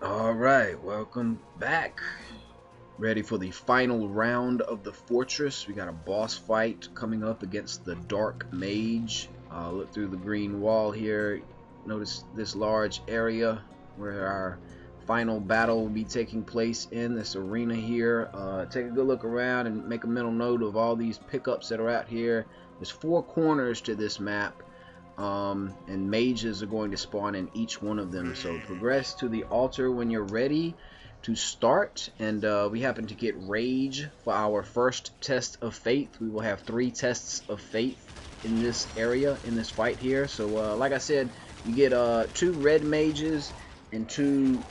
Alright, welcome back. Ready for the final round of the fortress. We got a boss fight coming up against the Dark Mage. Look through the green wall here. Notice this large area where our final battle will be taking place in this arena here. Take a good look around and make a mental note of all these pickups that are out here. There's 4 corners to this map. And mages are going to spawn in each one of them. So progress to the altar when you're ready to start. And we happen to get Rage for our first test of faith. We will have 3 tests of faith in this area, in this fight here. So like I said, you get 2 red mages and 2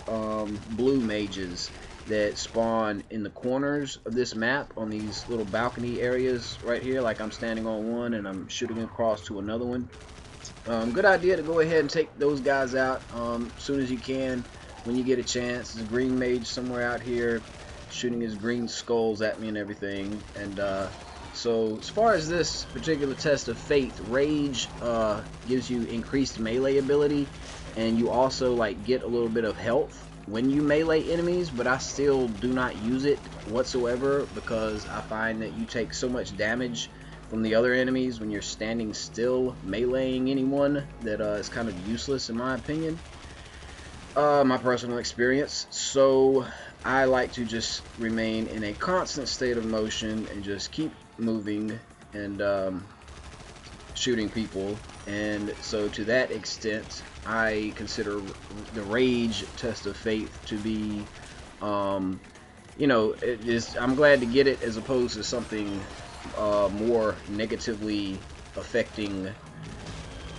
blue mages that spawn in the corners of this map on these little balcony areas right here. Like I'm standing on one and I'm shooting across to another one. Good idea to go ahead and take those guys out as soon as you can when you get a chance. There's a green mage somewhere out here shooting his green skulls at me and everything. And so as far as this particular test of faith, Rage gives you increased melee ability, and you also like get a little bit of health when you melee enemies, but I still do not use it whatsoever because I find that you take so much damage from the other enemies when you're standing still meleeing anyone that it's kind of useless in my opinion, my personal experience. So I like to just remain in a constant state of motion and just keep moving and shooting people. And so to that extent, I consider the Rage test of faith to be you know, I'm glad to get it as opposed to something more negatively affecting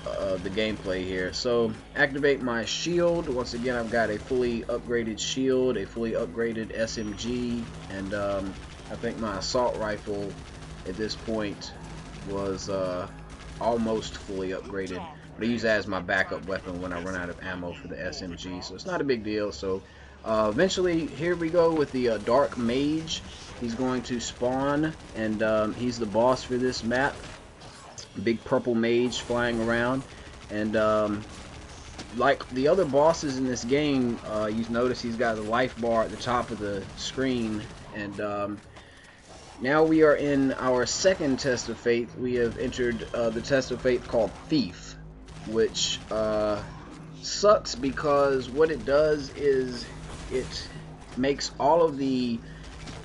the gameplay here. So activate my shield. Once again, I've got a fully upgraded shield, a fully upgraded SMG, and I think my assault rifle at this point was almost fully upgraded, but I use that as my backup weapon when I run out of ammo for the SMG, so it's not a big deal. So eventually, here we go with the Dark Mage. He's going to spawn, and he's the boss for this map. Big purple mage flying around, and like the other bosses in this game, you notice he's got a life bar at the top of the screen. And now we are in our second test of faith. We have entered the test of faith called Thief, which sucks because what it does is it makes all of the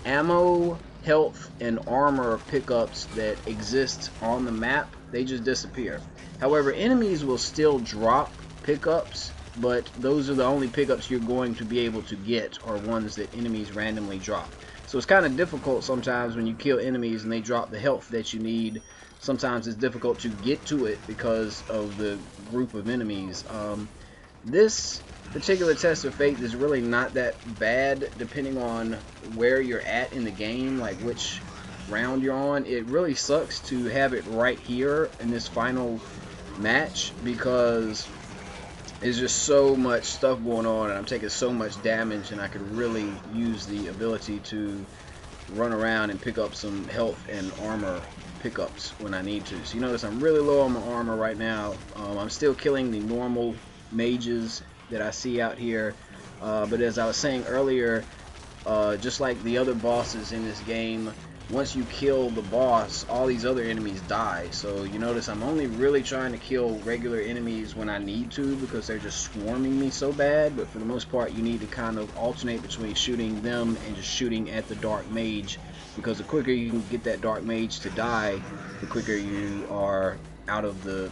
ammo, health, and armor pickups that exist on the map, they just disappear. However, enemies will still drop pickups, but those are the only pickups you're going to be able to get, are ones that enemies randomly drop. So it's kind of difficult sometimes when you kill enemies and they drop the health that you need. Sometimes it's difficult to get to it because of the group of enemies. This particular test of faith is really not that bad depending on where you're at in the game, like which round you're on. It really sucks to have it right here in this final match because there's just so much stuff going on and I'm taking so much damage, and I could really use the ability to run around and pick up some health and armor pickups when I need to. So you notice I'm really low on my armor right now. I'm still killing the normal mages that I see out here, but as I was saying earlier, just like the other bosses in this game, once you kill the boss, all these other enemies die. So you notice I'm only really trying to kill regular enemies when I need to because they're just swarming me so bad, but for the most part you need to kind of alternate between shooting them and just shooting at the Dark Mage, because the quicker you can get that Dark Mage to die, the quicker you are out of the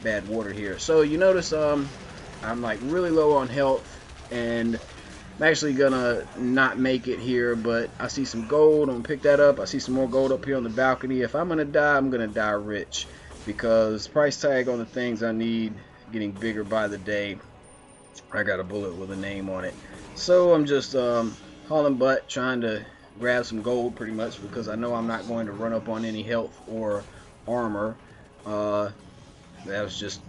bad water here. So you notice I'm like really low on health, and I'm actually gonna not make it here, but I see some gold. I'm gonna pick that up. I see some more gold up here on the balcony. If I'm gonna die, I'm gonna die rich, because price tag on the things I need getting bigger by the day. I got a bullet with a name on it, so I'm just hauling butt, trying to grab some gold pretty much, because I know I'm not going to run up on any health or armor. That was just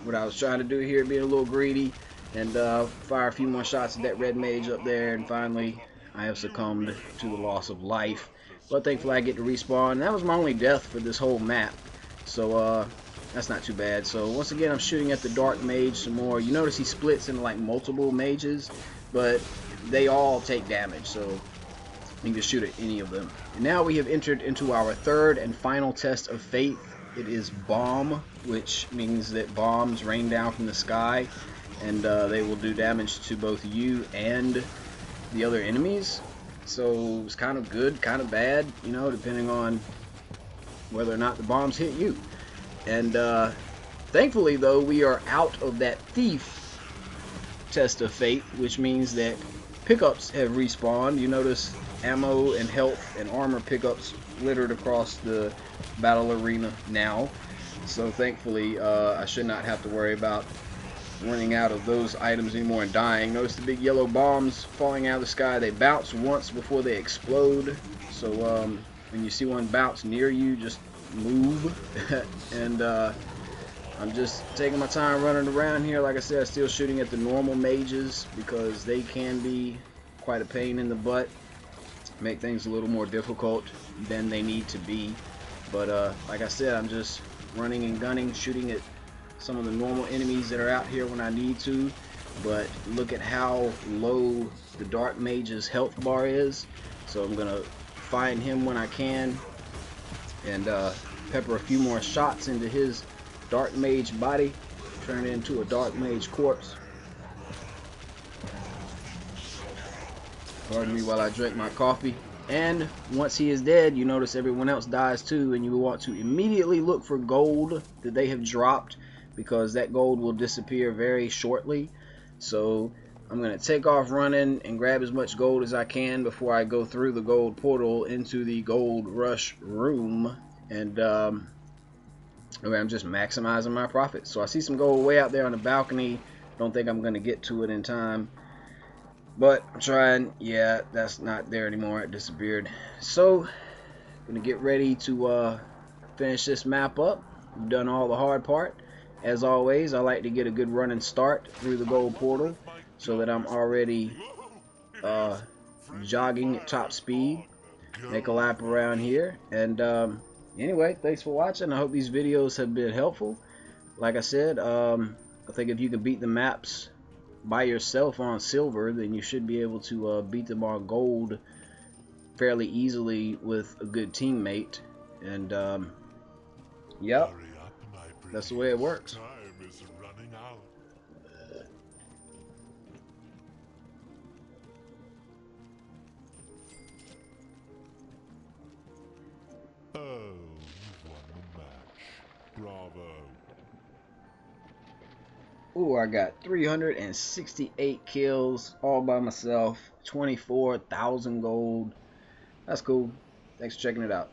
what I was trying to do here, being a little greedy, and fire a few more shots at that red mage up there, and finally I have succumbed to the loss of life. But thankfully I get to respawn. That was my only death for this whole map. So That's not too bad. So once again, I'm shooting at the Dark Mage some more. You notice he splits into like multiple mages, but they all take damage, so you can shoot at any of them. And now we have entered into our third and final test of faith. It is bomb, which means that bombs rain down from the sky, and they will do damage to both you and the other enemies. So it's kind of good, kind of bad, you know, depending on whether or not the bombs hit you. And thankfully, though, we are out of that thief test of fate, which means that pickups have respawned. You notice ammo and health and armor pickups littered across the battle arena now. So thankfully, I should not have to worry about running out of those items anymore and dying. Notice the big yellow bombs falling out of the sky. They bounce once before they explode. So when you see one bounce near you, just move. And I'm just taking my time running around here. Like I said, I'm still shooting at the normal mages because they can be quite a pain in the butt, make things a little more difficult than they need to be. But like I said, I'm just running and gunning, shooting at some of the normal enemies that are out here when I need to. But look at how low the Dark Mage's health bar is. So I'm gonna find him when I can and pepper a few more shots into his Dark Mage body, turn it into a Dark Mage corpse. Pardon me while I drink my coffee. And once he is dead, you notice everyone else dies too, and you will want to immediately look for gold that they have dropped, because that gold will disappear very shortly. So I'm going to take off running and grab as much gold as I can before I go through the gold portal into the gold rush room. And I'm just maximizing my profits. So I see some gold way out there on the balcony. Don't think I'm going to get to it in time, but I'm trying. Yeah, that's not there anymore. It disappeared. So I'm going to get ready to finish this map up. We've done all the hard part. As always, I like to get a good running start through the gold portal so that I'm already jogging at top speed. Make a lap around here. And anyway, thanks for watching. I hope these videos have been helpful. Like I said, I think if you can beat the maps by yourself on silver, then you should be able to beat them on gold fairly easily with a good teammate. And yep, that's the way it works. Oh, you've won the match. Bravo. Ooh, I got 368 kills all by myself, 24,000 gold. That's cool. Thanks for checking it out.